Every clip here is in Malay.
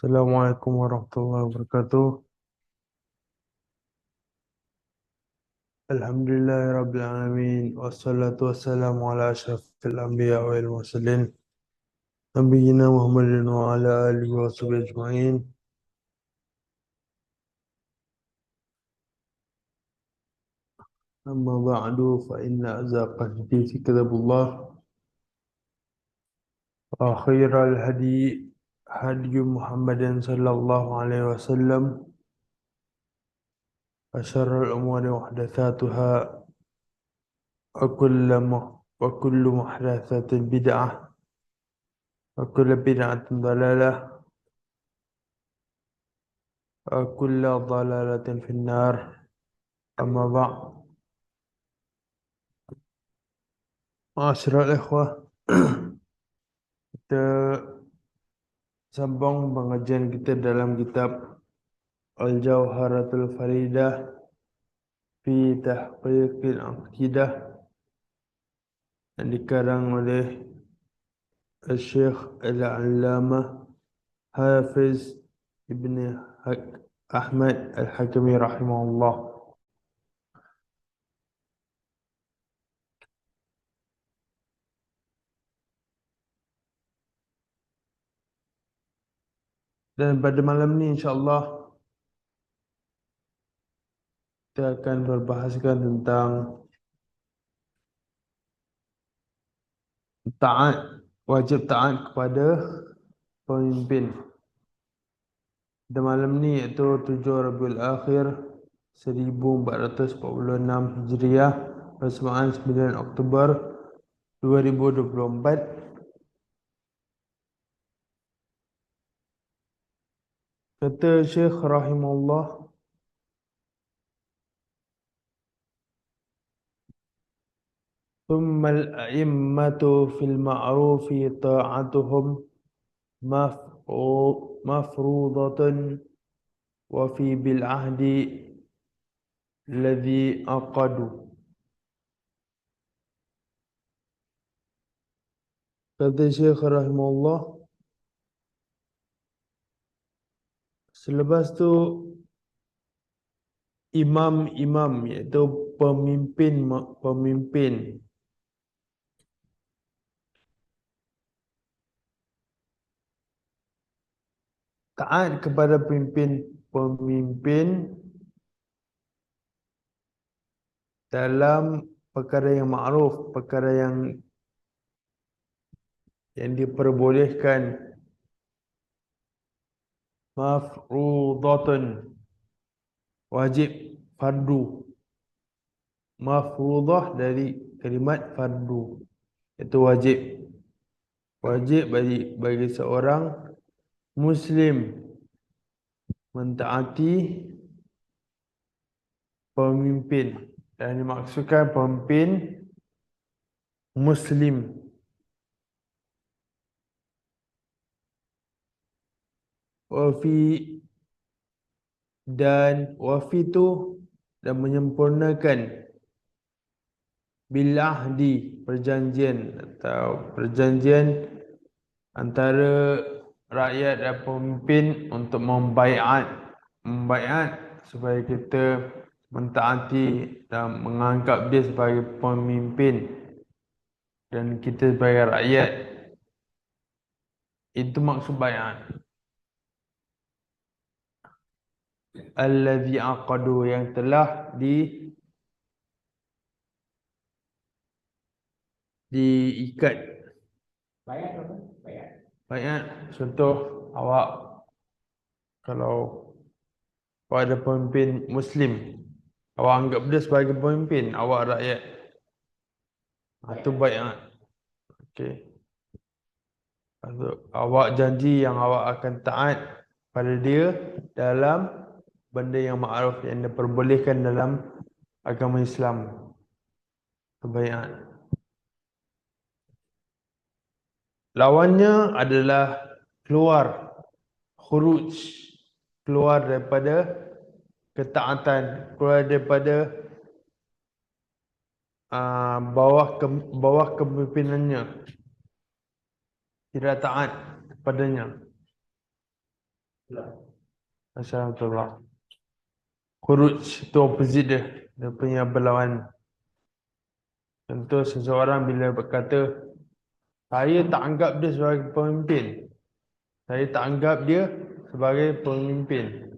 Assalamualaikum warahmatullahi wabarakatuh. Alhamdulillahirabbil alamin wassalatu wassalamu ala asyrafil anbiya wal mursalin nabiyina Muhammadin wa ala alihi wa sahbihi ajma'in. Amma ba'du fa inna azaqal hadithi kitabullah wa khairal hadi hadi Muhammadin sallallahu alaihi wasallam wa syarrul umuri muhdatsatuha wa kullu muhdatsatin bid'ah wa kullu bid'atin dhalalah وكل ضلالة في النار. أما بعد، معاشر الإخوة, kita sambung pengajian kita dalam kitab Al-Jawharatul Faridah fi Tahqiqil Aqidah yang dikarang oleh Syekh Al-Allamah Hafiz Ibn Ahmad Al-Hakami rahimahullah. Dan pada malam ni insya-Allah kita akan berbahaskan tentang wajib taat kepada pemimpin. Pada malam ni iaitu 7 Rabiul Akhir 1446 Hijriah bersamaan 9 Oktober 2024. Kata Syekh rahimahullah, ثم الأئمة في المعروف طاعتهم مفروضة وفي بالعهد الذي عقدوا. Kata Syekh rahimahullah, selepas tu imam-imam iaitu pemimpin taat kepada pemimpin dalam perkara yang ma'ruf, perkara yang diperbolehkan, mafruḍatun, wajib, fardu. Mafruḍah dari kalimat fardu, itu wajib. Wajib bagi seorang Muslim mentaati pemimpin, dan dimaksudkan pemimpin Muslim. Wafi itu dan menyempurnakan bil ahdi, perjanjian atau perjanjian antara rakyat dan pemimpin untuk membaiat supaya kita mentaati dan menganggap dia sebagai pemimpin dan kita sebagai rakyat. Itu maksud baiat. Allazi aqadu, yang telah diikat. Baiat apa? Baiat. Baiat, contoh awak kalau ada pemimpin Muslim, awak anggap dia sebagai pemimpin, awak rakyat. Itu baiat. Okey. Awak janji yang awak akan taat pada dia dalam benda yang ma'ruf, yang diperbolehkan dalam agama Islam. Baiat. Lawannya adalah khuruj, keluar daripada ketaatan, keluar daripada bawah kepemimpinannya, tidak taat padanya. Assalamualaikum. Khuruj itu opposite dia. Dia punya berlawan. Contoh seseorang bila berkata, saya tak anggap dia sebagai pemimpin. Saya tak anggap dia sebagai pemimpin.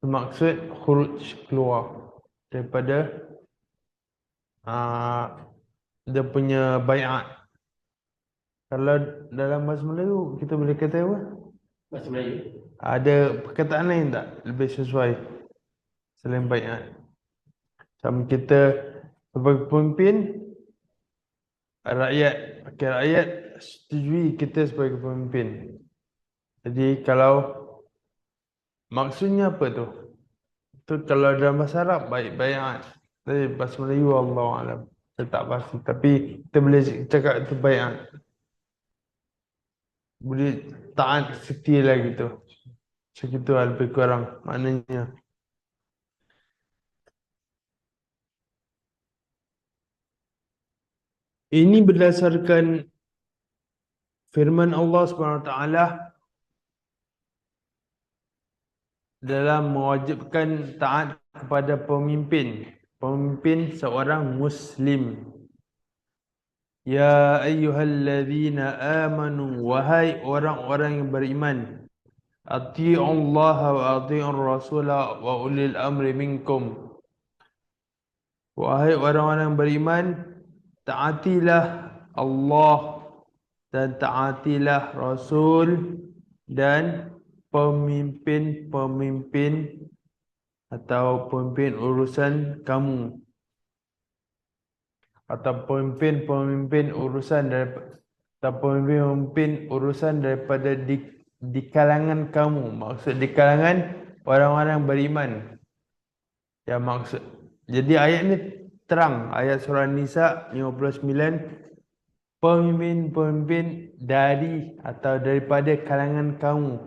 Maksud khuruj, keluar daripada dia punya bai'at. Kalau dalam bahasa Melayu kita boleh kata apa? Bahasa Melayu. Ada perkataan lain tak lebih sesuai selain bai'at? Sama kita sebagai pemimpin, rakyat setujui kita sebagai pemimpin. Jadi kalau maksudnya apa tu? Tu kalau dalam bahasa Arab bai'at. Tapi bahasa Melayu Allahu a'lam. Saya tak pasti, tapi kita boleh cakap itu bai'at. Boleh taat setia lah gitu. Segitu lah lebih kurang maknanya. Ini berdasarkan firman Allah SWT dalam mewajibkan taat kepada pemimpin. Pemimpin seorang Muslim. Ya ayyuhalladzina amanu, wahai orang-orang yang beriman. Ati'ullaha wa ati'ur rasulah wa ulil amri minkum. Wahai orang-orang yang beriman, taatilah Allah dan taatilah Rasul dan pemimpin-pemimpin atau pemimpin urusan kamu, atau pemimpin-pemimpin urusan daripada di kalangan kamu. Maksud di kalangan orang-orang beriman. Ya maksud. Jadi ayat ni terang, ayat surah Nisa 59, pemimpin-pemimpin dari atau daripada kalangan kamu.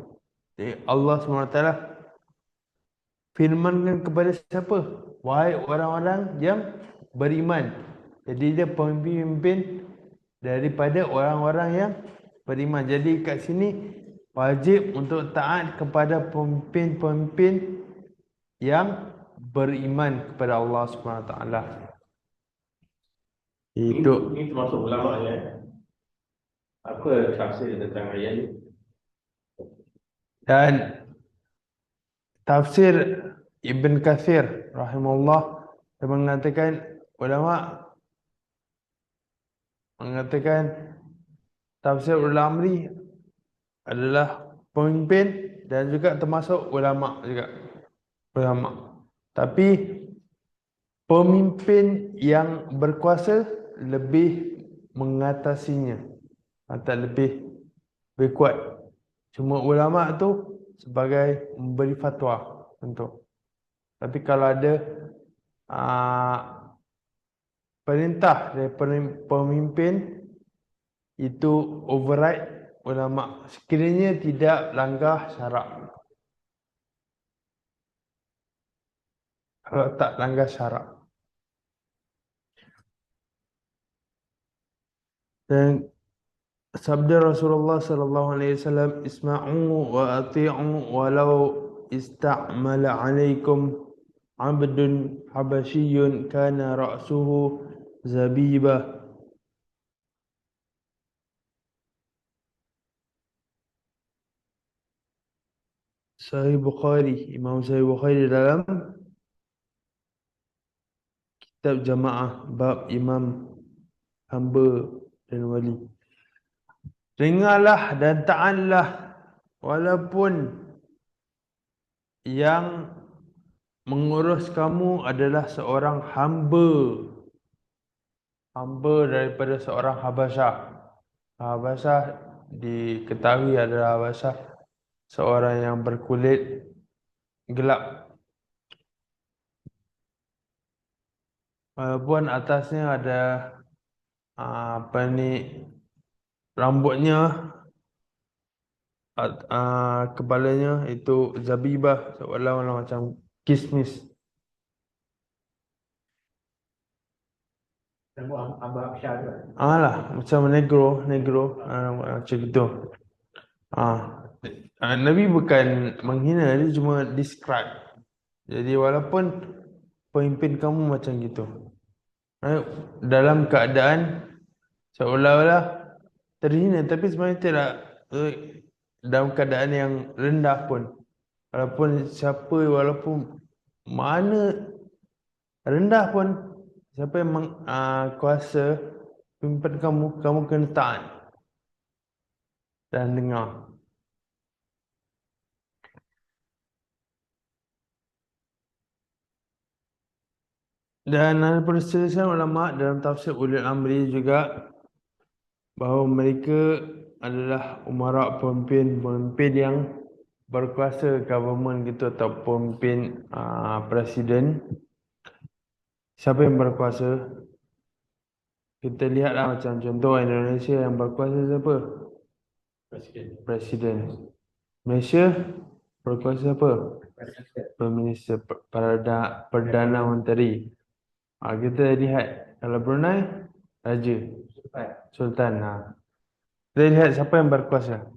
Jadi Allah SWT firmankan kepada siapa? Wahai orang-orang yang beriman. Jadi dia pemimpin daripada orang-orang yang beriman. Jadi kat sini wajib untuk taat kepada pemimpin-pemimpin yang beriman kepada Allah SWT. Itu. Ini termasuk ulama ya. Apa tafsir tentang ayat ini? Dan tafsir Ibn Kathir rahimahullah dia ulama mengatakan tafsir Al-Amri adalah pemimpin dan juga termasuk ulama juga. Ulama. Tapi pemimpin yang berkuasa lebih mengatasinya atau lebih kuat. Cuma ulama tu sebagai memberi fatwa untuk. Tapi kalau ada perintah dari pemimpin itu override ulama sekiranya tidak langgar syarak. Kalau tak langgar syarak. Dan sabda Rasulullah sallallahu alaihi wasallam, isma'u wa ati'u walau ista'mala 'alaikum 'abdun habasyiyun kana ra'suhu zabibah. Sahih Bukhari, Imam Sahih Bukhari dalam kitab Jamaah bab imam hamba dan wali. Dengarlah dan taatlah walaupun yang mengurus kamu adalah seorang hamba. Hamba daripada seorang Habasyah. Habasyah diketahui adalah Habasyah seorang yang berkulit gelap. Walaupun atasnya ada rambutnya, kepalanya itu zabibah, seolah-olah macam kismis. Rambut Abah Syah tu. Lah, macam negro, macam gitu. Nabi bukan menghina, dia cuma describe. Jadi walaupun pemimpin kamu macam gitu, dalam keadaan seolah-olah terhina, tapi sebenarnya tidak, dalam keadaan yang rendah pun. Walaupun mana rendah pun, siapa yang kuasa pimpin kamu, kamu kena taat dan dengar. Dan ada perselisihan ulama dalam tafsir ulil amri juga, bahawa mereka adalah umara, pemimpin yang berkuasa, government gitu, atau pemimpin presiden. Siapa yang berkuasa? Kita lihatlah macam contoh Indonesia yang berkuasa siapa? Presiden. Presiden. Malaysia berkuasa apa? Prime Minister, Perdana Menteri. Kita lihat kalau Brunei, Raja, Sultan. Kita lihat siapa yang berkuasa.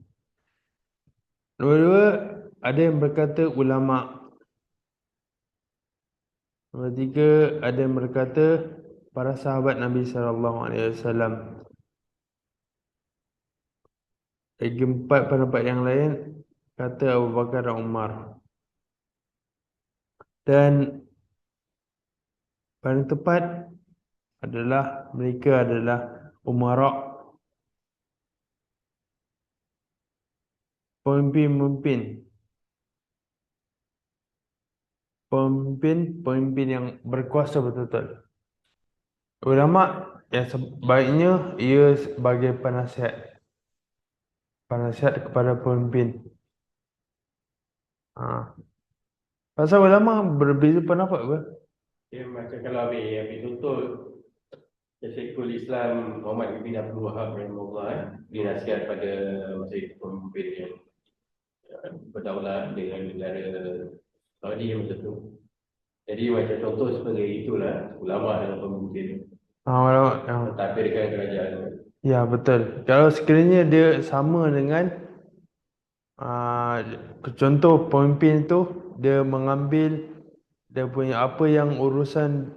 Dua-dua ada yang berkata ulama. Nombor tiga, ada yang berkata para sahabat Nabi SAW. Lagi empat pendapat yang lain kata Abu Bakar dan Umar. Dan paling tepat adalah mereka adalah umara, pemimpin yang berkuasa betul-betul. Ulama yang sebaiknya ia sebagai penasihat kepada pemimpin. Pasal ulama berbeza pendapat apa? Macam kalau ambil contoh Syekhul Islam Muhammad bin Abdul Wahab rahimahullah, dia nasihat pada masa itu pemimpin yang berdaulat dengan negara Saudi macam tu. Jadi macam contoh seperti itulah ulama dalam pemimpin. Mentadbirkan kerajaan. Ya, betul. Kalau sekiranya dia sama dengan contoh pemimpin tu, dia mengambil dia punya apa yang urusan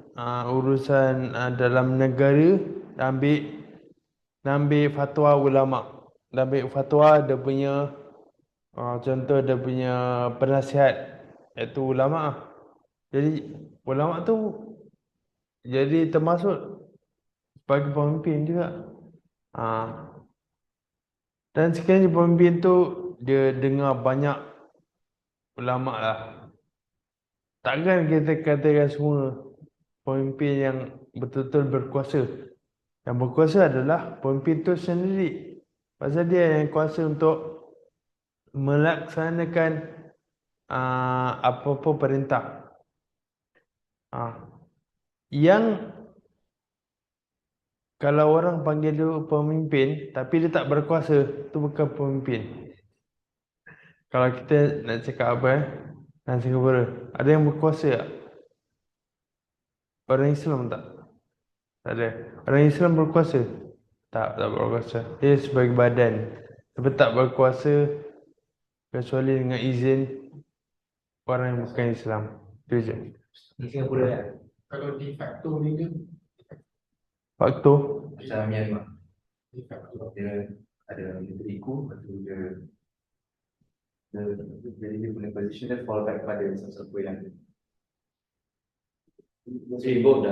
dalam negara, dan ambil fatwa ulama, dan ambil fatwa dia punya contoh dia punya penasihat, iaitu ulama. Jadi ulama tu jadi termasuk sebagai pemimpin juga. Dan sekiranya pemimpin tu dia dengar banyak ulama lah. Takkan kita katakan semua pemimpin yang betul-betul berkuasa. Yang berkuasa adalah pemimpin tu sendiri. Pasal dia yang kuasa untuk melaksanakan apa-apa perintah. Yang kalau orang panggil dia pemimpin tapi dia tak berkuasa, tu bukan pemimpin. Kalau kita nak cakap apa dan Singapura, ada yang berkuasa tak? Orang Islam tak? Tak ada. Orang Islam berkuasa? Tak berkuasa. Dia sebagai badan. Tapi tak berkuasa kecuali dengan izin orang yang bukan Islam. Itu je. Di Singapura ya. Kalau de facto ni dia Waktu macam Myanmar. De facto dia ada menteriku, lepas tu jadi dia punya position dia fall back pada sesuatu yang Revolt.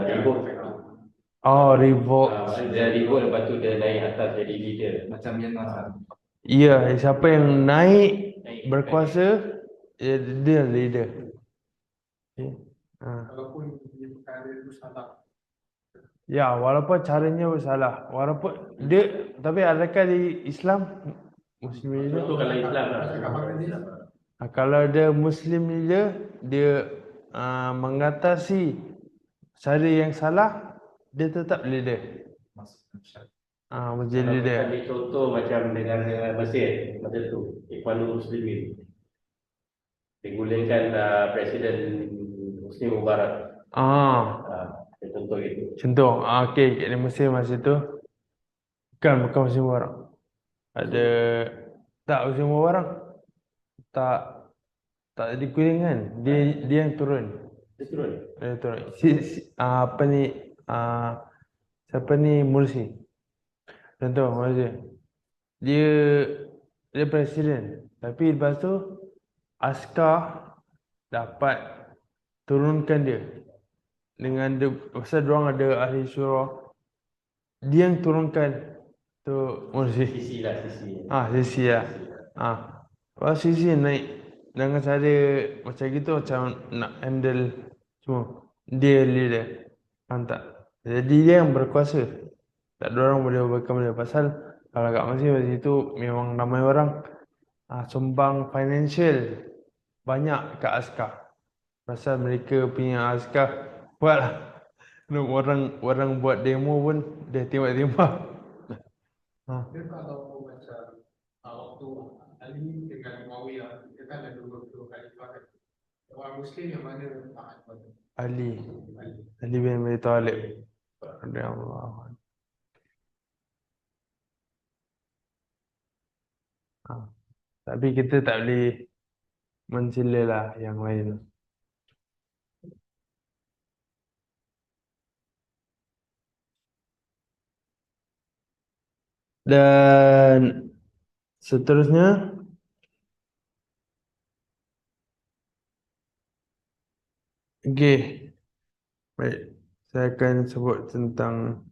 revolt. Dia revolt, lepas tu dia naik atas jadi leader. macam Myanmar. Ya, siapa yang naik berkuasa, dia leader. Okay. Walaupun dia perkara itu salah. Ya, walaupun caranya bersalah. Walaupun dia, tapi adakah di Islam Muslim leader? Contoh kalau Islam lah. Kalau dia Muslim leader, dia mengatasi cara yang salah, dia tetap leader. Menjadi Kalau leader. kita ambil contoh macam negara Mesir masa tu, Ikhwanul Muslimin, digulingkan Presiden Hosni Mubarak. Contoh gitu. Contoh, okey, di Mesir masa tu bukan Hosni Mubarak. Ada tak Hosni Mubarak? Tak, tak dikuling kan. Dia yang turun. Dia turun. Dia turun. Apa ni? Siapa ni? Mursi. Contoh Malaysia. Dia dia presiden. Tapi lepas tu askar dapat turunkan dia. Dengan dia, pasal diorang ada ahli syura. Dia yang turunkan tu Mursi. Sisi lah, sisi. Sisi lah. Kalau sisi naik dengan cara macam gitu, macam nak handle semua. Dia leader. Faham tak? Jadi dia yang berkuasa. Tak ada orang boleh overcome dia. Pasal kalau kat Mesir masa itu memang ramai orang sumbang financial banyak kat askar. Pasal mereka punya askar buatlah. Orang buat demo pun dia tembak-tembak. Dia kalau macam waktu Ali dengan Muawiyah, dia kan ada dua khalifah kan. Orang Muslim yang mana taat pada Ali Ali? bin Abi Thalib radhiyallahu anhu. Tapi kita tak boleh mencela lah yang lain. Dan seterusnya baik, saya akan sebut tentang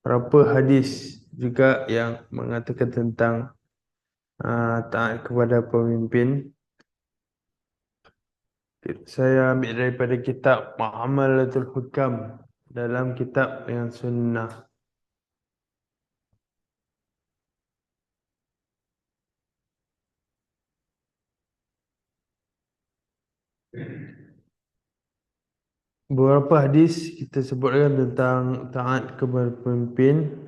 beberapa hadis juga yang mengatakan tentang taat kepada pemimpin. Saya ambil daripada kitab Mu'amalatul Hukam dalam kitab yang sunnah. Beberapa hadis kita sebutkan tentang taat kepada pemimpin.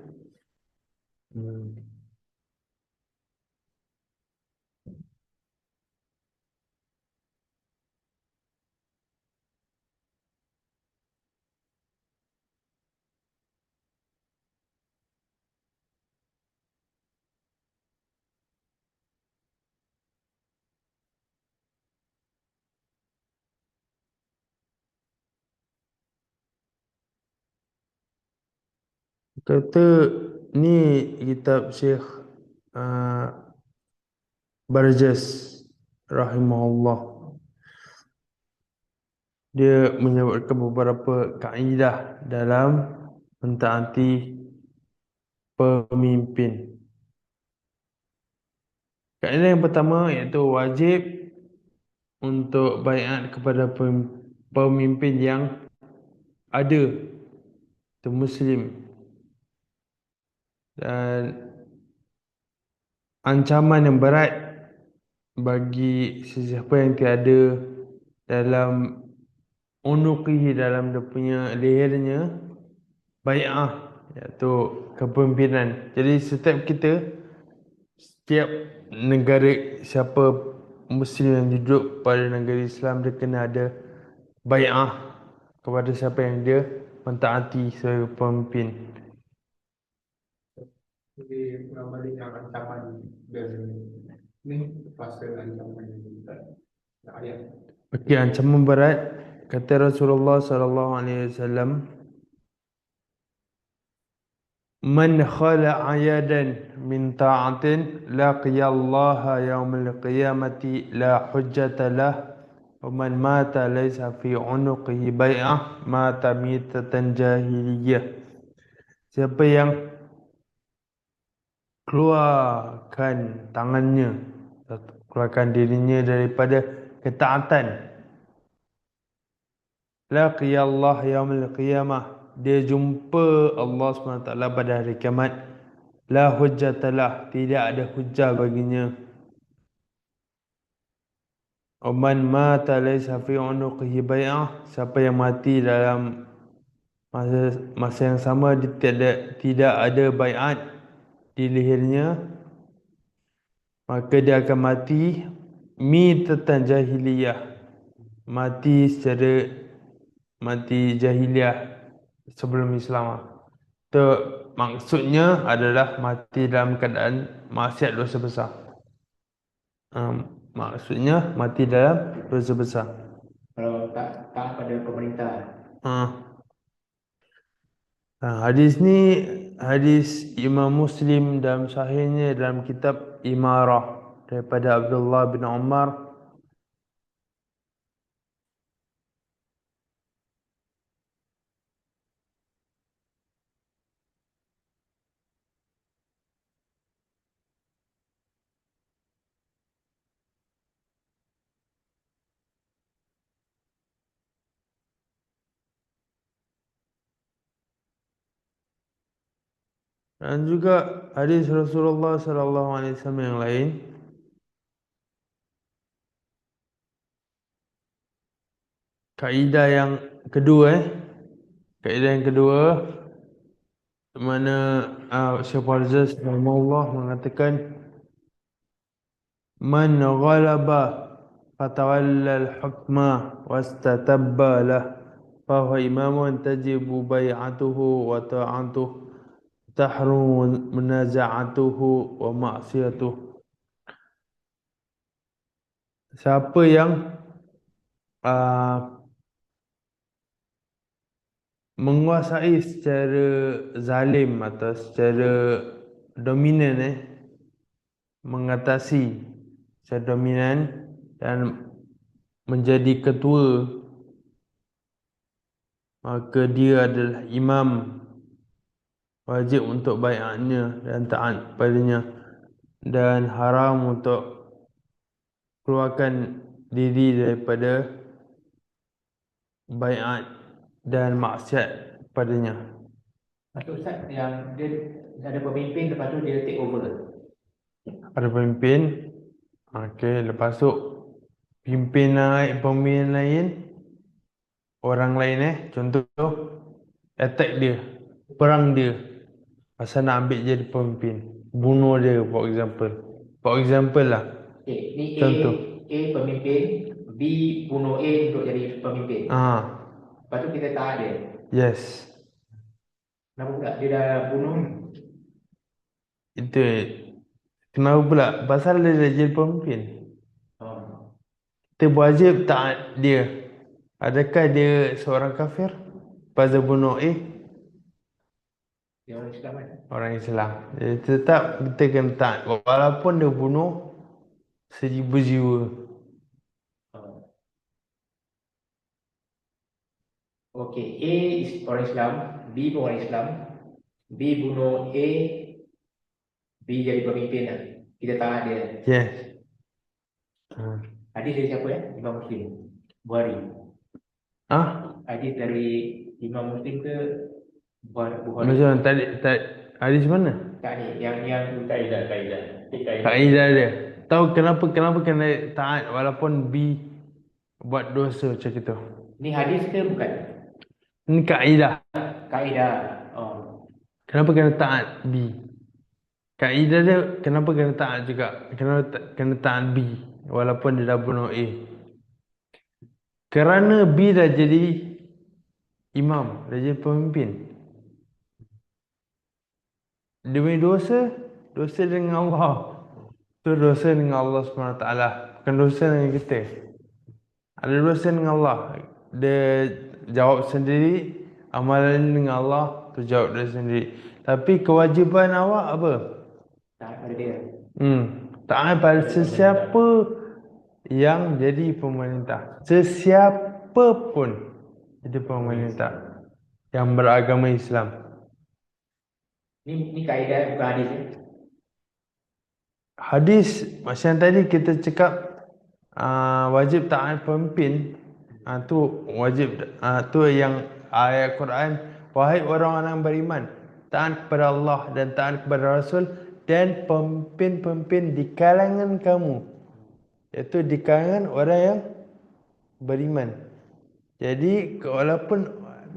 Kata ni kitab Syekh Barjas rahimahullah. Dia menyebutkan beberapa kaedah dalam mentaati pemimpin. Kaedah yang pertama iaitu wajib untuk baiat kepada pemimpin yang ada itu Muslim. Dan ancaman yang berat bagi sesiapa yang tiada dalam unuqihi, dalam dia punya lehernya bai'ah, iaitu kepemimpinan. Jadi setiap negara, siapa Muslim yang duduk pada negara Islam, dia kena ada bai'ah kepada siapa yang dia mentaati sebagai pemimpin. Jadi balik yang ancaman dan ni fase ancaman yang ayat. Okey, ancaman berat kata Rasulullah sallallahu alaihi wasallam, man khala'a yadan min ta'atin laqiyallaha yaumal qiyamati la hujjata lah wa man mata laysa fi unuqihi bai'ah mata mitatan jahiliyah. Siapa yang keluarkan tangannya, keluarkan dirinya daripada ketaatan, laqiyallah yaumil qiyamah, dia jumpa Allah SWT pada hari kiamat, la hujjatalah, tidak ada hujjah baginya. Man mata laysa fi unuqihi bai'ah, siapa yang mati dalam masa yang sama dia tidak ada bai'at di lehernya, maka dia akan mati mitatan jahiliyah, mati jahiliyah sebelum Islam. Itu maksudnya adalah mati dalam keadaan maksiat dosa besar. Maksudnya mati dalam dosa besar. Kalau tak pada pemerintah. Hadis ni hadis Imam Muslim dalam sahihnya dalam kitab Imarah daripada Abdullah bin Umar. Dan juga hadis Rasulullah sallallahu alaihi wasallam yang lain. Kaedah yang kedua kaedah yang kedua mana Syekh Farzaz rahimahullah mengatakan man ghalaba fatawalla al-hukma wastatabba lah fa huwa imamun tajibu bai'atuhu wa ta'atuhu tahrum munaza'atuhu wa ma'siyatuhu. Siapa yang menguasai secara zalim atau secara dominan mengatasi secara dominan dan menjadi ketua, maka dia adalah imam, wajib untuk bai'atnya dan taat padanya, dan haram untuk keluarkan diri daripada bai'at dan maksiat padanya. Maksud Ustaz yang dia ada pemimpin lepas tu dia take over. Ada pemimpin, okey, lepas tu pemimpin lain, orang lain contoh attack dia, perang dia, pasal nak ambil jadi pemimpin, bunuh dia for example lah. Okay, ni Contoh. A pemimpin, B bunuh A untuk jadi pemimpin. Lepas tu kita tahan dia. Yes. Kenapa pula dia dah bunuh? Itu kenapa pula? Pasal dia dah jadi pemimpin. Kita wajib taat dia. Adakah dia seorang kafir pasal bunuh A? Dia orang Islam kan? Orang Islam. Jadi tetap kita kena taat walaupun dia bunuh 1000 jiwa. Okey, A is orang Islam, B pun orang Islam. B bunuh A, B jadi pemimpin lah. Kita taat dia. Yes. Hadis dari siapa Imam Muslim, Bukhari. Hadis dari Imam Muslim ke Bukhari? Macam tadi hadis mana? Tak ni, yang Kaedah. Kaedah dia. Tahu kenapa kena taat walaupun B buat dosa macam itu. ni hadis ke bukan? Ini kaedah. Kaedah. Kenapa kena taat B? Kaedah dia kenapa kena taat juga? Kenapa kena taat B walaupun dia dah bunuh A? Kerana B dah jadi imam, dah jadi pemimpin. Dia punya dosa dengan Allah. Itu dosa dengan Allah SWT. Bukan dosa dengan kita. Ada dosa dengan Allah. Dia jawab sendiri, amalan dengan Allah tu jawab dia sendiri. Tapi kewajipan awak apa? Taat pada dia. Taat pada sesiapa yang jadi pemerintah. Sesiapa pun jadi pemerintah yang beragama Islam. Ni kaedah bukan hadis ya? Hadis macam tadi kita cakap wajib taat pemimpin. Tu wajib, tu yang ayat Quran, wahai orang-orang beriman, taat kepada Allah dan taat kepada Rasul dan pemimpin-pemimpin di kalangan kamu, iaitu di kalangan orang yang beriman. Jadi walaupun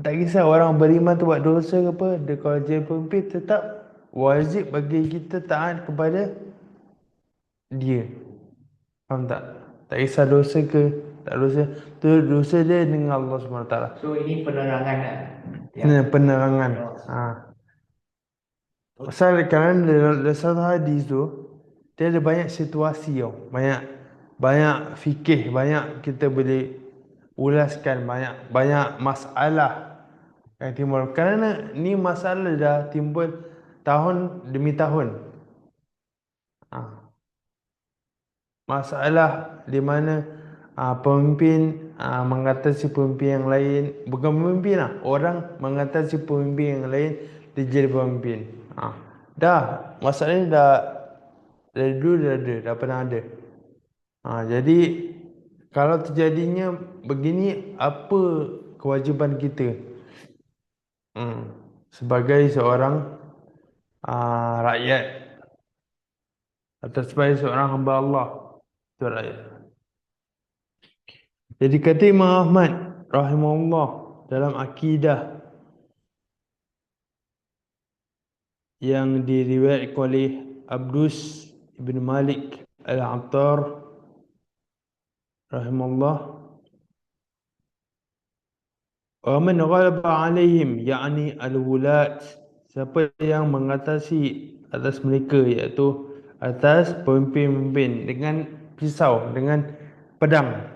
tak kisah orang beriman tu buat dosa ke apa, dia kalau jadi pemimpin tetap wajib bagi kita taat kepada dia. Faham tak? Tak kisah dosa ke tak dosa, tu dosa dia dengan Allah SWT. So ini penerangan lah. Penerangan. Pasal kerana dalam satu hadis tu dia ada banyak situasi tau. banyak fikih, banyak kita boleh ulaskan, banyak masalah yang timbul. Kerana ni masalah dah timbul tahun demi tahun. Masalah di mana pemimpin mengatasi pemimpin yang lain, bukan pemimpin lah, orang mengatasi pemimpin yang lain dia jadi pemimpin. Dah, masalah ni dah dari dulu dah pernah ada. Jadi kalau terjadinya begini, apa kewajipan kita sebagai seorang rakyat atau sebagai seorang hamba Allah, itu rakyat. Jadi kata Imam Ahmad rahimahullah dalam akidah yang diriwayatkan oleh Abdus ibn Malik al-Attar rahimahullah, wa man ghalaba alaihim yakni al-wulat, siapa yang mengatasi atas mereka, iaitu atas pemimpin-pemimpin dengan pisau, dengan pedang.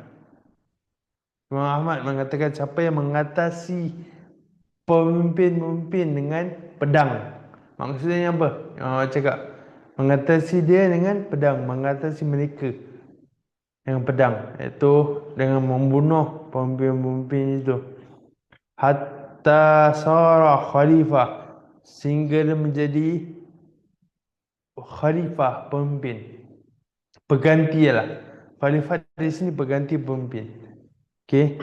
Imam Ahmad mengatakan siapa yang mengatasi pemimpin-pemimpin dengan pedang. Maksudnya apa? Cakap mengatasi dia dengan pedang, mengatasi mereka dengan pedang, iaitu dengan membunuh pemimpin-pemimpin itu. Hatta sara khalifah, sehingga dia menjadi khalifah, pemimpin. Pengganti lah. Khalifah di sini pengganti pemimpin. Okey.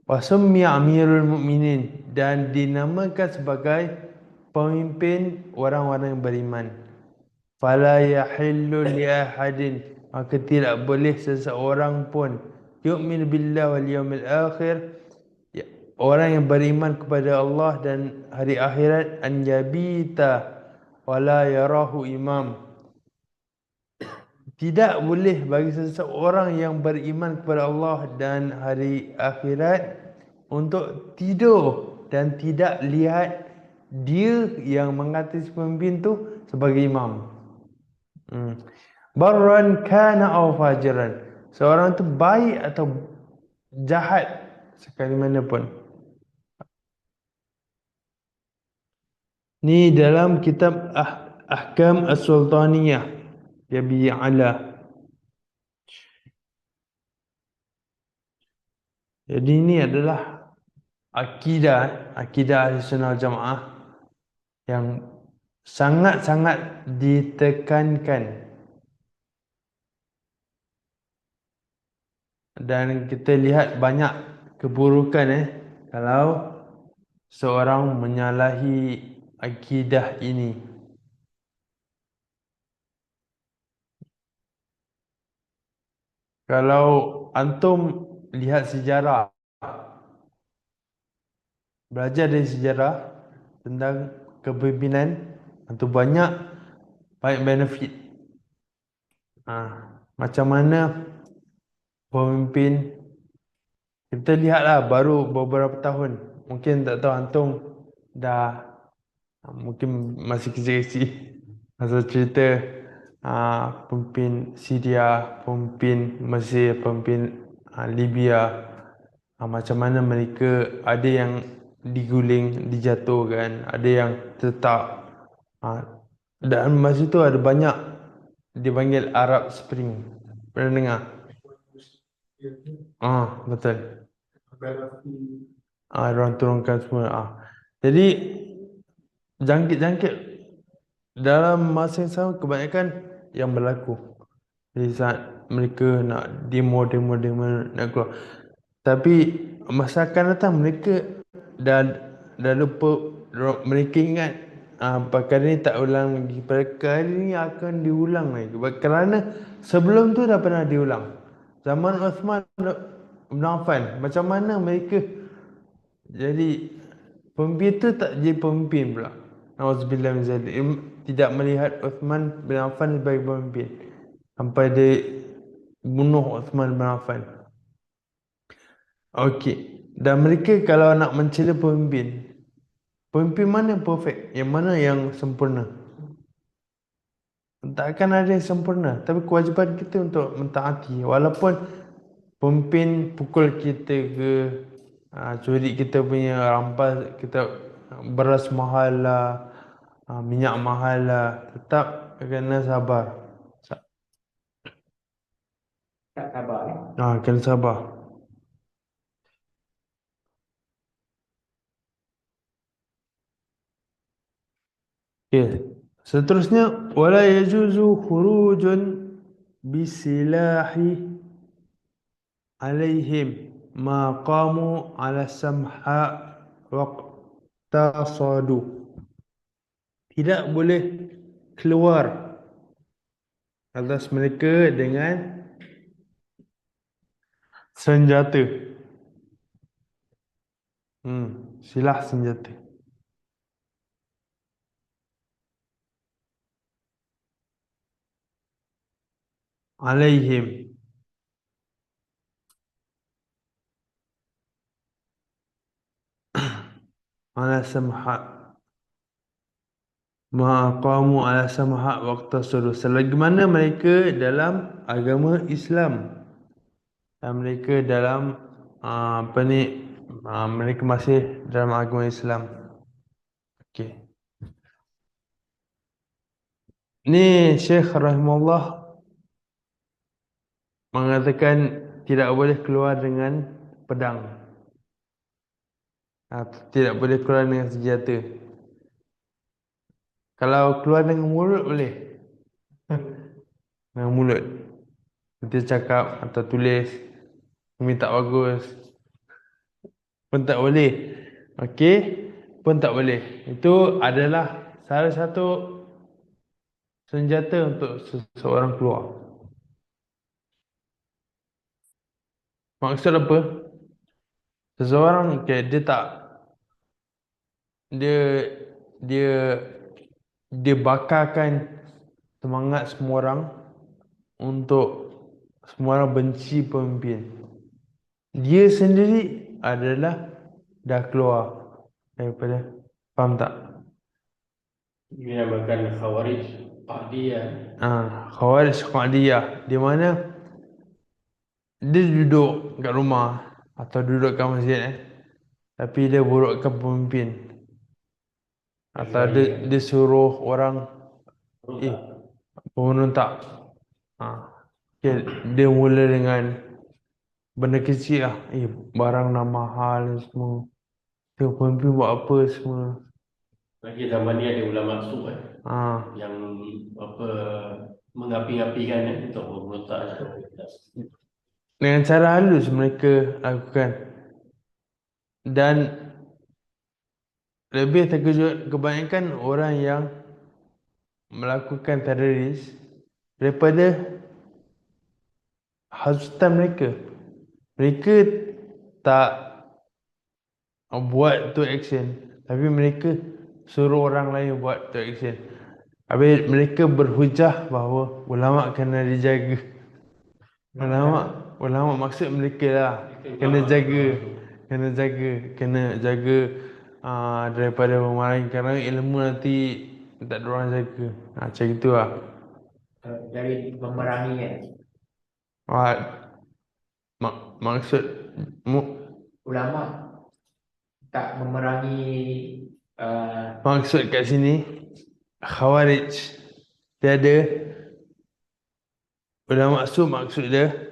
Wasummiya Amirul Mukminin, dan dinamakan sebagai pemimpin orang-orang yang beriman. Fala yahillu li ahadin, maka tidak boleh seseorang pun yu'min billahi wal yawmil akhir, orang yang beriman kepada Allah dan hari akhirat, an yabita wala yarahu imam, tidak boleh bagi seseorang yang beriman kepada Allah dan hari akhirat untuk tidur dan tidak lihat dia yang mengatasi pemimpin tu sebagai imam. Barran kana aw fajiran, seorang tu baik atau jahat sekali mana pun. Ni dalam kitab Ahkam As-Sultaniyah ya bi'ala. Jadi ini adalah akidah Ahlussunnah wal Jamaah yang sangat-sangat ditekankan. Dan kita lihat banyak keburukan kalau seorang menyalahi akidah ini. Kalau antum lihat sejarah, belajar dari sejarah tentang kepimpinan, itu banyak benefit. Macam mana pemimpin, kita lihatlah baru beberapa tahun, mungkin tak tahu antum dah mungkin masih kecil-kecil masa cerita pemimpin Syria, pemimpin Mesir, pemimpin Libya, macam mana mereka ada yang diguling, dijatuhkan, ada yang tetap, dan masa itu ada banyak dipanggil Arab Spring. Pernah dengar? Betul. Orang turunkan semua. Jadi jangkit-jangkit dalam masa yang sama kebanyakan yang berlaku. Jadi saat mereka nak demo nak keluar. Tapi masa akan datang mereka dah lupa, mereka ingat perkara ni tak ulang lagi. Perkara ni akan diulang lagi. Kerana sebelum tu dah pernah diulang. Zaman Uthman bin Affan, macam mana mereka jadi pemimpin tu tak jadi pemimpin pula. Nauzubillah min zalik. Tidak melihat Uthman bin Affan sebagai pemimpin sampai dia bunuh Uthman bin Affan. Okey. Dan mereka kalau nak mencela pemimpin mana yang perfect? Yang mana yang sempurna? takkan ada yang sempurna, tapi kewajipan kita untuk mentaati. Walaupun pemimpin pukul kita ke, curi kita punya, rampas kita beras mahal lah, minyak mahal lah, tetap kena sabar. Tak sabar ya. Kena sabar. Okay. Seterusnya, wala yajuzu khurujun bisilahi alaihim ma qamu ala samha waqtasadu. Tidak boleh keluar atas mereka dengan senjata. Silah senjata. Alaihim. Ala samha. Maqamu ala samha waqtasadu. Selagi mana mereka dalam agama Islam. Dan mereka dalam mereka masih dalam agama Islam. Okey. Ni Syekh rahimahullah mengatakan tidak boleh keluar dengan pedang. Tidak boleh keluar dengan senjata. Kalau keluar dengan mulut boleh. Dengan mulut. Kita cakap atau tulis, minta bagus, pun tak boleh. Okey, pun tak boleh. Itu adalah salah satu senjata untuk seseorang keluar. Maksud apa? Seseorang dia tak dia bakarkan semangat semua orang untuk semua orang benci pemimpin. Dia sendiri adalah dah keluar daripada, faham tak? Dia namakan Khawarij Qahdiyah. Khawarij Qahdiyah, di mana dia duduk kat rumah atau duduk kat masjid, tapi dia burukkan pemimpin. Atau dia suruh orang pemberontak. Okay, dia mula dengan benda kecil lah. Barang nak mahal semua. Tengok pemimpin buat apa semua. Lagi zaman ni ada ulama su yang mengapi-apikan untuk memberontak. Dengan cara halus mereka lakukan. Dan lebih terkejut, kebanyakan orang yang melakukan teroris daripada hasutan mereka. Mereka tak buat tu action, tapi mereka suruh orang lain buat tu action. Habis mereka berhujah bahawa ulama kena dijaga. Ulama maksud mereka lah, kena jaga daripada memarahi, kerana ilmu nanti tak ada orang jaga. Macam itu lah. Dari memerangi kan. Maksud ulama tak memerangi maksud kat sini Khawarij. Dia ada ulama maksud dia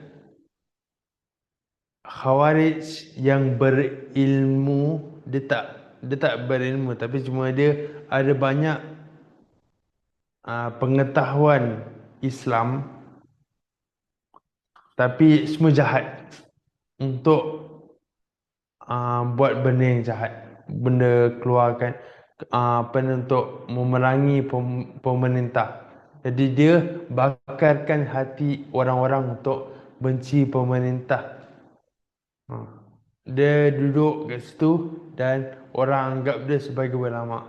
Khawarij yang berilmu. Dia tak berilmu, tapi cuma dia ada banyak pengetahuan Islam, tapi semua jahat untuk buat benda yang jahat, benda keluarkan untuk memerangi pemerintah. Jadi dia bakarkan hati orang-orang untuk benci pemerintah. Dia duduk kat situ dan orang anggap dia sebagai ulama.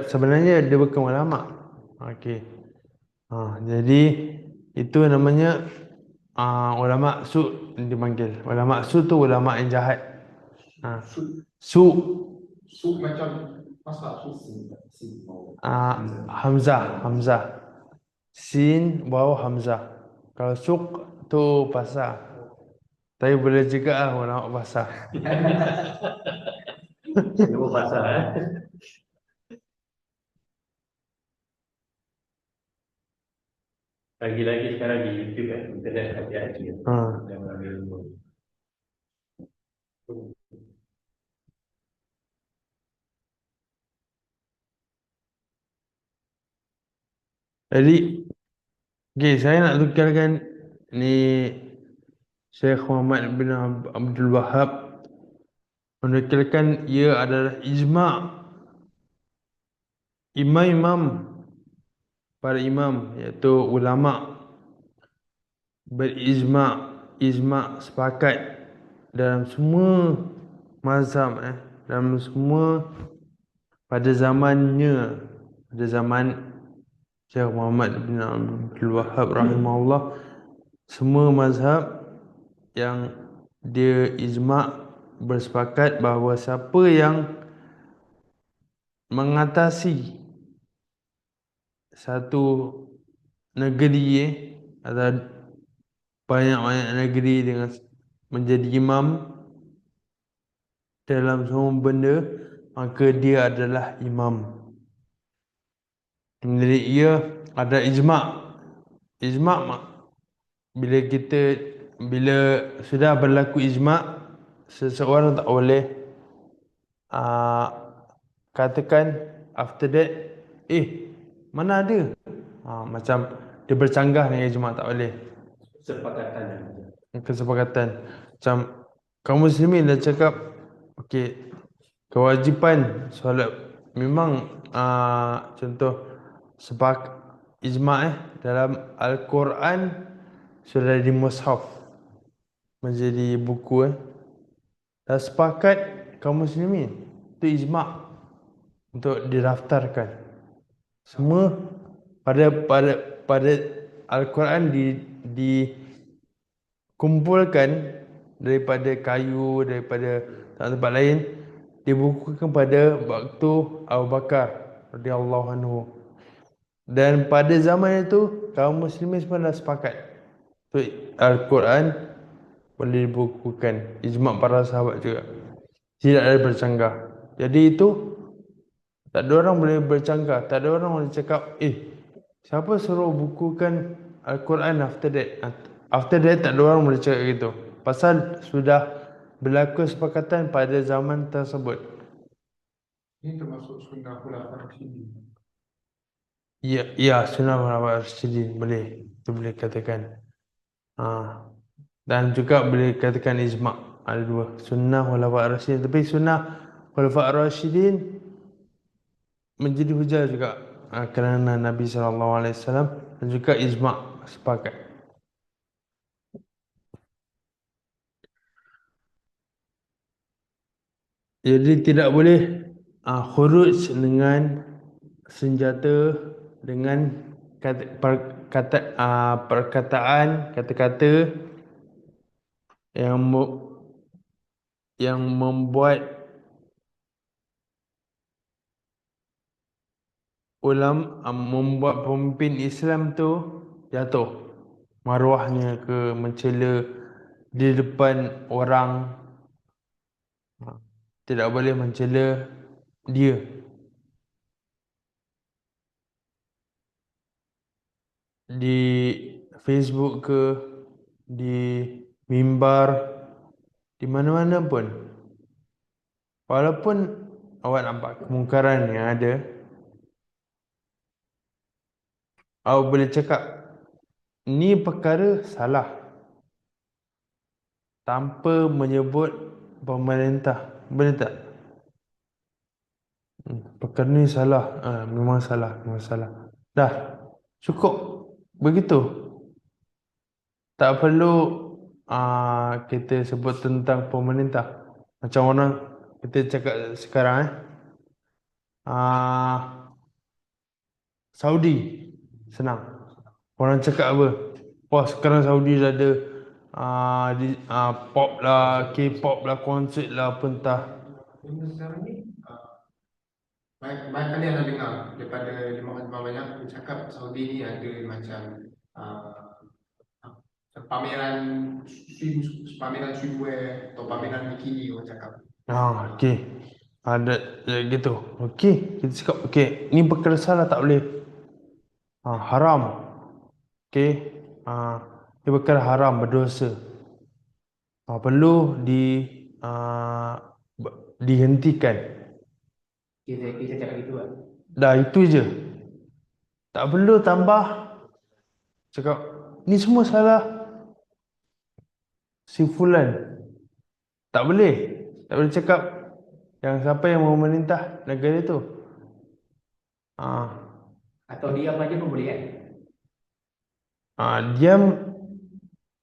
Sebenarnya dia bukan ulama. Okey. Jadi itu namanya ulama su dipanggil. Ulama su tu ulama yang jahat. Su Su macam pasal Hamzah. Sin bawah Hamzah. Kalau suk tu pasar. Tapi boleh juga orang nak pasar. Dua pasal Lagi-lagi sekarang di YouTube internet hati-hati. Jangan ambil ilmu. Jadi, okay, saya nak tukarkan ni Syekh Muhammad bin Abdul Wahab menukilkan ia adalah ijma' imam-imam, para imam iaitu ulama' berijma' sepakat dalam semua mazhab dalam semua pada zamannya, pada zaman Syekh Muhammad bin Abdul Wahab rahimahullah, semua mazhab yang dia ijma' bersepakat bahawa siapa yang mengatasi satu negeri atau banyak-banyak negeri dengan menjadi imam dalam semua benda, maka dia adalah imam. Jadi ia ada ijma'. Bila sudah berlaku ijma', seseorang tak boleh katakan after that, mana ada, macam dia bercanggah dengan ijma', tak boleh. Kesepakatan. Macam kaum muslimin dah cakap, okey, kewajipan solat memang contoh ijma' dalam Al-Quran sudah di mushaf menjadi buku dah sepakat kaum muslimin, itu ijma' untuk didaftarkan. Semua pada Al-Quran dikumpulkan daripada kayu, daripada tempat lain, dibukukan pada waktu Abu Bakar radhiyallahu anhu. Dan pada zaman itu kaum muslimin semua dah sepakat Al-Quran boleh dibukukan, ijma' para sahabat juga, tidak ada bercanggah. Jadi itu tak ada orang boleh bercanggah, tak ada orang boleh cakap siapa suruh bukukan Al-Quran after that. After that tak ada orang boleh cakap gitu, pasal sudah berlaku kesepakatan pada zaman tersebut. Ini termasuk sunnah khulafah Rasyidin. Ya, sunnah khulafah Rasyidin boleh, itu boleh katakan. Dan juga boleh katakan ijma', ada dua, sunnah khulafah Rasyidin. Tapi sunnah khulafah Rasyidin menjadi hujah juga kerana Nabi SAW, dan juga ijma' sepakat. Jadi tidak boleh khuruj dengan senjata, dengan perkataan, kata-kata yang membuat membuat pemimpin Islam tu jatuh maruahnya ke, mencela di depan orang. Tidak boleh mencela dia. Di Facebook ke, di mimbar, di mana-mana pun. Walaupun awak nampak kemungkaran yang ada, awak boleh cakap ni perkara salah tanpa menyebut pemerintah. Boleh tak? Perkara ni salah, memang salah. Dah, cukup begitu. Tak perlu kita sebut tentang pemerintah. Macam orang kita cakap sekarang Saudi, senang. Orang cakap apa? Wah, sekarang Saudi dah ada pop lah, K-pop lah, konsert lah, apa entah. Sekarang ni banyak kali anda dengar daripada imam-imam banyak dia cakap Saudi ni ada macam uh, pameran pameran swimwear atau pameran bikini orang cakap. Okey. Ada gitu. Okey, kita cakap okey, ni perkara salah tak boleh. Haram. Okey. Ni perkara haram, berdosa. Perlu dihentikan. Kita cakap gitu lah. Dah itu je. Tak perlu tambah cakap ni semua salah si fulan. Tak boleh. Tak boleh cakap yang siapa yang memerintah negara tu. Atau diam aja pun boleh kan? Diam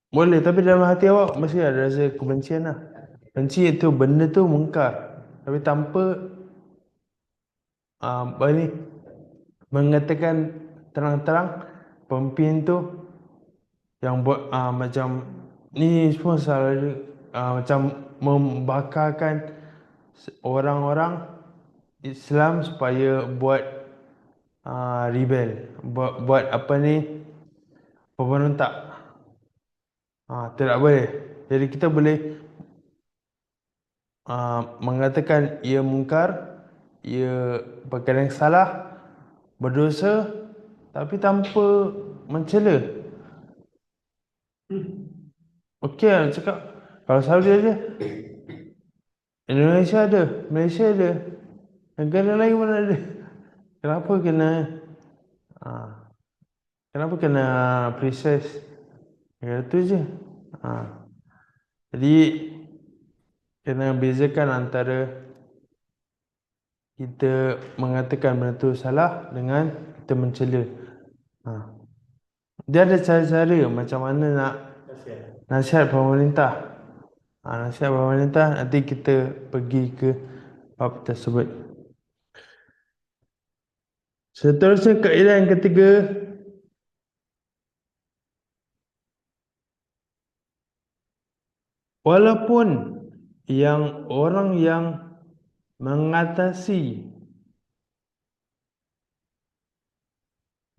boleh, tapi dalam hati awak mesti ada rasa kebencian lah. Benci itu benda tu mungkar. Tapi tanpa mengatakan terang-terang pemimpin tu yang buat macam ni semua salah dia. Macam membakarkan orang-orang Islam supaya buat rebel, buat apa ni, pemberontak. Tidak boleh. Jadi kita boleh mengatakan ia mungkar, ia perkara yang salah, berdosa, tapi tanpa mencela. Okey lah cakap. Kalau Saudi ada, Indonesia ada, Malaysia ada, negara lain pun ada. Kenapa kena precise? Ya tu je. Jadi kena bezakan antara kita mengatakan benda tu salah dengan kita mencela. Dia ada cara-cara macam mana nak nasihat pemerintah. Nasihat pemerintah nanti kita pergi ke bab tersebut. Seterusnya kaedah yang ketiga, walaupun orang yang mengatasi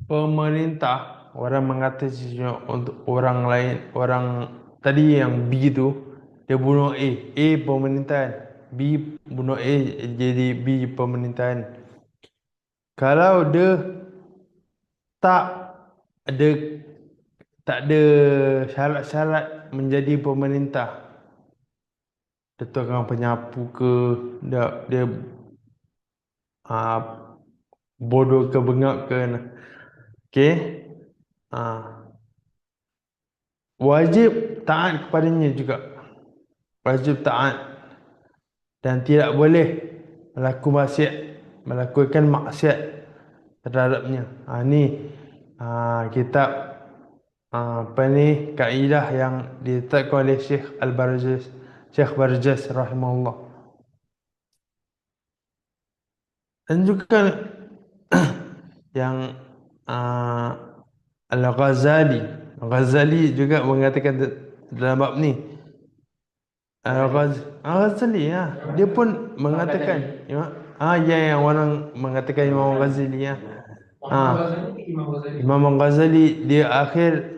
pemerintah, orang mengatasi untuk orang lain, orang tadi yang B tu, dia bunuh A pemerintahan, B bunuh A jadi B pemerintahan. Kalau dia tak ada syarat-syarat menjadi pemerintah, dia tukang penyapu ke, dia bodoh ke bengap ke, okey, wajib taat kepadanya juga. Wajib taat dan tidak boleh melakukan maksiat terhadapnya. Ni kitab kaedah yang ditetapkan oleh Syekh Barjas rahimahullah. Dan juga yang Al-Ghazali juga mengatakan dalam bab ni. Al-Ghazali dia pun mengatakan yang orang mengatakan Imam Ghazali Imam Ghazali dia akhir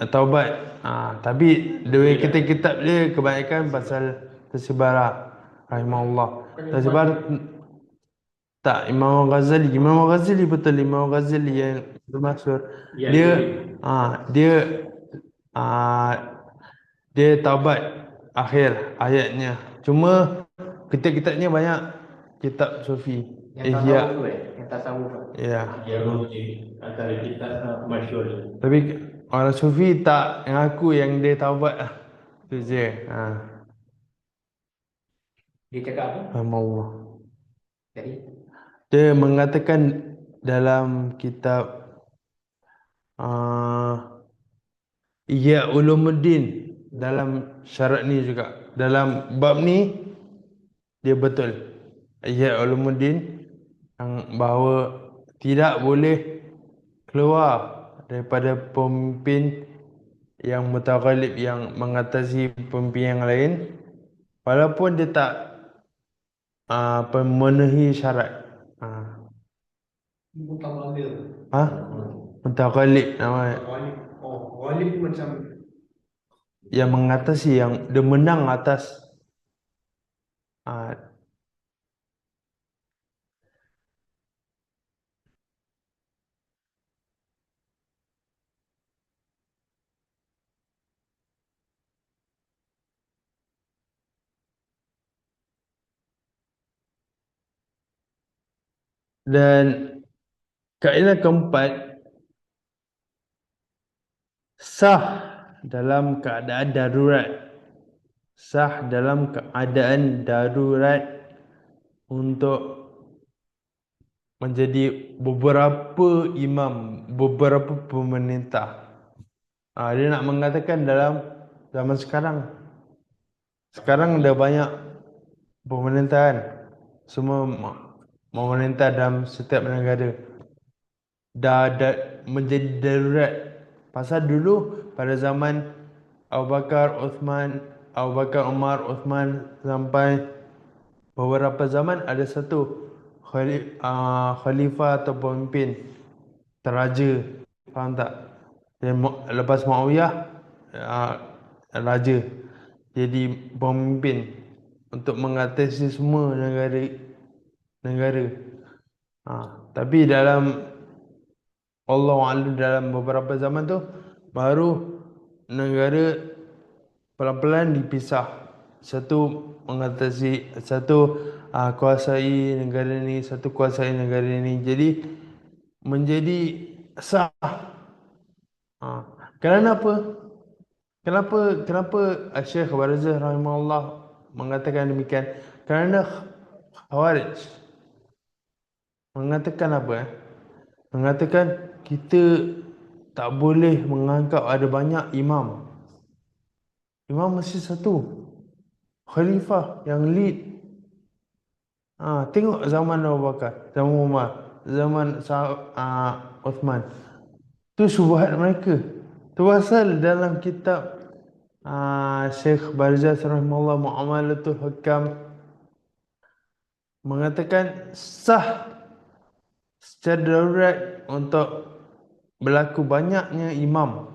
taubat, tapi dari kitab-kitab dia kebanyakan pasal tersebar rahimahullah. Tersebar tak Imam Ghazali betul, Imam Ghazali yang bermasyhur. Dia taubat akhir ayatnya. Cuma kitab-kitabnya banyak kitab sufi. Yang tasawuf tu. Ya. Dia antara kitab masyhur. Tapi orang sufi tak ngaku yang dia taubat lah. Itu je. Dia cakap apa? Allah. Jadi Dia mengatakan dalam kitab Ihya Ulumuddin, dalam syarat ni juga, dalam bab ni dia betul. Ihya Ulumuddin yang bahawa tidak boleh keluar daripada pemimpin yang mutaghalib, yang mengatasi pemimpin yang lain, walaupun dia tak pemenuhi syarat. Mutawalil. Mutaghalib namanya. Ghalib. Oh, ghalib tu macam Yang mengatasi, yang dia menang atas. Ah, dan kaedah keempat, sah dalam keadaan darurat. Sah dalam keadaan darurat untuk menjadi beberapa imam, beberapa pemerintah. Dia nak mengatakan dalam zaman sekarang. Sekarang dah banyak pemerintahan. Semua memerintah dalam setiap negara. Dah menjadi darurat. Pasal dulu pada zaman Abu Bakar, Umar, Uthman sampai beberapa zaman ada satu khalifah atau pemimpin teraja, faham tak? Dan lepas Muawiyah raja, jadi pemimpin untuk mengatasi semua negara. Tapi dalam Allah Alam, dalam beberapa zaman tu baru negara pelan-pelan dipisah. Satu mengatasi, satu kuasai negara ni, satu kuasai negara ni. Jadi menjadi sah. Kerana apa? Kenapa Syekh Barzah rahimahullah mengatakan demikian? Kerana Khawarij mengatakan apa? Mengatakan kita tak boleh menganggap ada banyak imam. Imam mesti satu. Khalifah yang lead. Tengok zaman Abu Bakar, zaman Umar, zaman Uthman. Tu syubhat mereka. Tu pasal dalam kitab Syekh Barzah rahimahullah Muamalatul Hukam mengatakan sah secara darurat untuk berlaku banyaknya imam.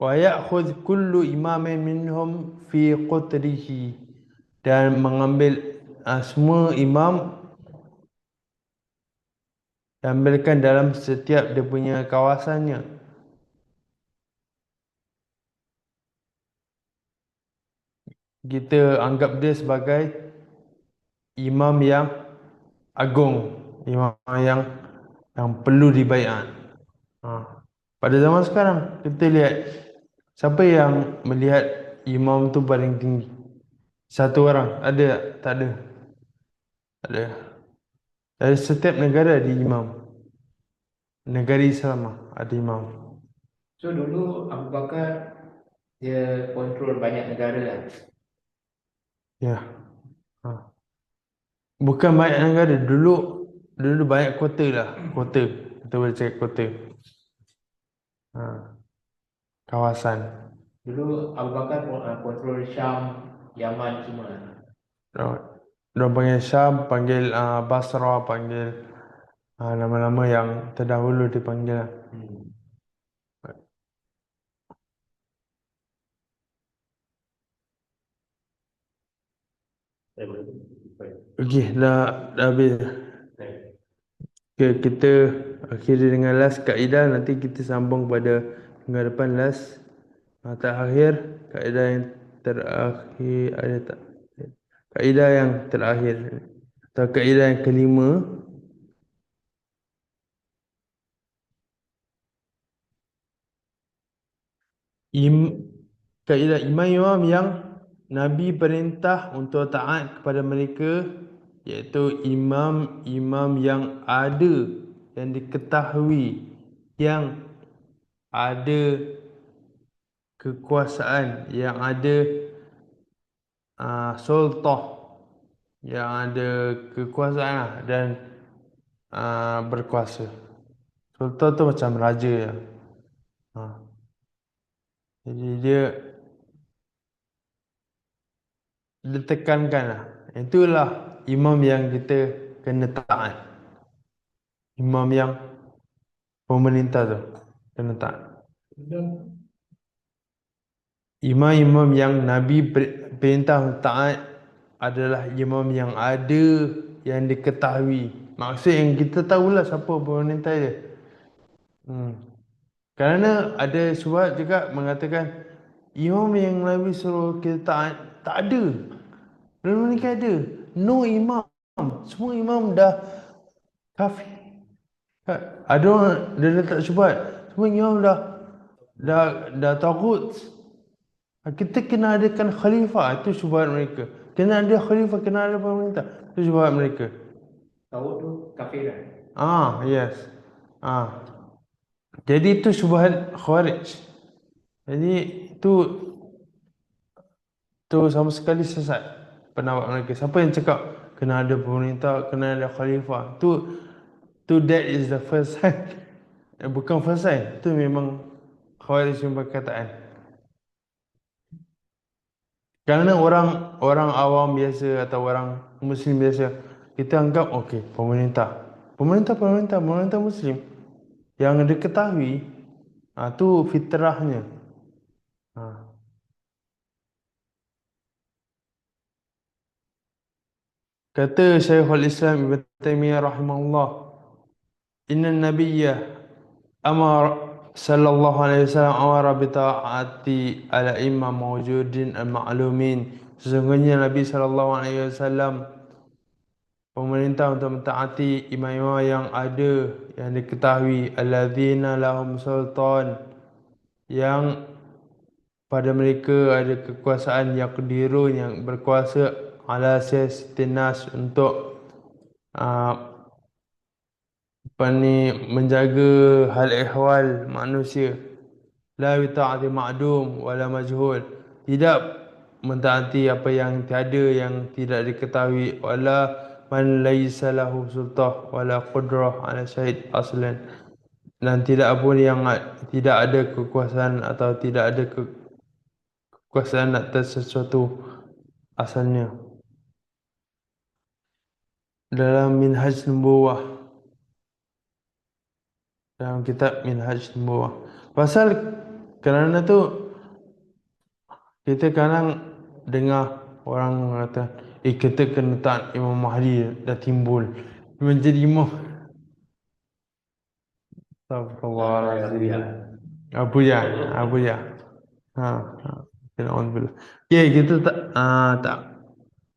Wa ya'khudh kullu imamin minhum fi qutrihi, dan mengambil semua imam diambilkan dalam setiap dia punya kawasannya. Kita anggap dia sebagai imam yang agung, imam yang perlu dibaiat. Pada zaman sekarang kita lihat siapa yang melihat imam tu paling tinggi? Satu orang, ada tak? Ada. Ada. Dari setiap negara ada imam. Negara Islam ada imam. So dulu Abu Bakar dia kontrol banyak negara lah. Ya. Bukan banyak negara. Dulu banyak kota lah. Kota. Kita boleh cakap kota. Kawasan. Dulu Abu Bakar kontrol Syam, Yaman semua. Diorang panggil Syam, panggil Basra, panggil nama-nama yang terdahulu dipanggil lah. Okey, dah habis. Okay, kita akhiri dengan last kaedah. Nanti kita sambung pada minggu depan last terakhir. Kaedah yang terakhir ada tak? Kaedah yang terakhir atau kaedah yang kelima, kaedah imam-imam yang Nabi perintah untuk taat kepada mereka, iaitu imam-imam yang ada, yang diketahui, yang ada kekuasaan, yang ada sultah, yang ada kekuasaan dan berkuasa. Sultan tu macam raja ya. Jadi dia ditekankan lah. Itulah imam yang kita kena taat. Imam yang pemerintah tu kena taat. Imam-imam yang Nabi perintah taat adalah imam yang ada, yang diketahui. Maksud yang kita tahulah siapa pemerintah dia. Kerana ada surat juga mengatakan imam yang Nabi suruh kita taat tak ada. Belum ni ada. No imam. Semua imam dah kafir. Ada orang dia letak syubhat. Semua imam dah tagut. Kita kena adakan khalifah, itu syubhat mereka. Kena ada khalifah, kena ada pemerintah. Itu syubhat mereka. Tahu tu kafir kan? Yes. Jadi itu syubhat khawarij. Jadi itu sama sekali sesat pendapat mereka. Siapa yang cakap kena ada pemerintah, kena ada khalifah? That is the first sign. Bukan first sign. Itu memang khawarij yang perkataan. Kerana orang awam biasa atau orang Muslim biasa, kita anggap okey, pemerintah Muslim yang diketahui, tu fitrahnya. Kata Syekhul Islam Ibn Taimiyah rahimahullah, inna nabiyya amar sallallahu alaihi wasallam amara bi ta'ati ala imam mawjudin al-ma'lumin. Sesungguhnya Nabi sallallahu alaihi wasallam pemerintah untuk mentaati imam-imam yang ada, yang diketahui, alladzina lahum sultan, yang pada mereka ada kekuasaan, yang kedirun, yang berkuasa ala sistinas untuk menjaga hal ehwal manusia. La bi ta'ati ma'dum wala majhul, tidak mentaati apa yang tiada, yang tidak diketahui, wala man laisa lahu sultah wala qudrah ala syahid aslan, dan tidak pun yang tidak ada kekuasaan atau tidak ada kekuasaan atas sesuatu asalnya. Dalam Minhaj Nubuwah, dalam kitab Minhaj Nubuwah, pasal kerana tu kita kadang dengar orang kata, kita kena taat Imam Mahdi dah timbul menjadi imam. Astagfirullahaladzim. Apa ya? Alhamdulillah. Okay, kita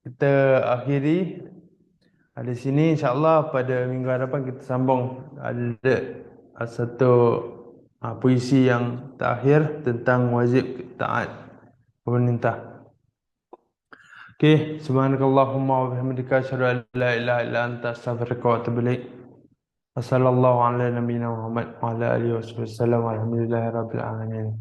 kita akhiri di sini. InsyaAllah pada minggu hadapan kita sambung. Ada satu puisi yang terakhir tentang wajib taat pemerintah. Okay, subhanakallahumma wa bihamdika asyhadu an la ilaha illa anta astaghfiruka wa atubu ilaik. Wassallallahu ala nabiyyina Muhammad wa ala alihi wasallam. Alhamdulillahirabbil alamin.